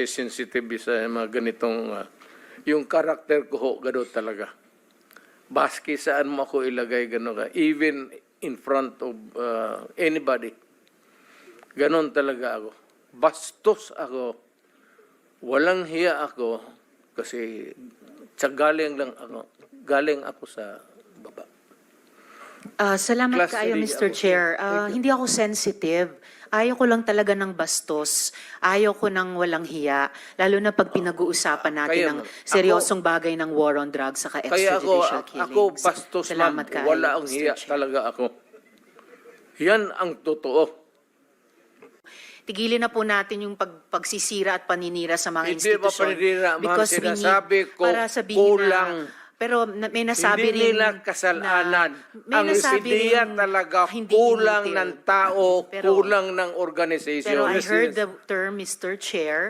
sensitive sa mga ganitong yung karakter ko ho, gano'n talaga. Baski saan mo ako ilagay, gano'n ka. Even in front of anybody. Gano'n talaga ako. Bastos ako. Walang hiya ako kasi galing ako sa baba. Salamat Class kaayo, three Mr. ako, Chair. sir. Thank you. Hindi ako sensitive. Ayaw ko lang talaga ng bastos. Ayaw ko ng walang hiya. Lalo na pag pinag-uusapan natin Kaya ng nga, seryosong bagay ng war on drugs saka Kaya extrajudicial killings. ako bastos ma'am, Salamat kaayo, wala ang Mr. hiya Chair. talaga ako. Yan ang totoo. Tigilin na po natin yung pagsisira at paninira sa mga Hindi ba institusyon. paninira, ma'am? Because we need- Sinasabi ko, para sabihin kulang. pero may nasabi Hindi rin nila kasalanan. may Ang nasabi ideya rin talaga hindi kulang inutil. ng tao, Pero- kulang ng organisasyon. Pero I heard the term, Mr. Chair,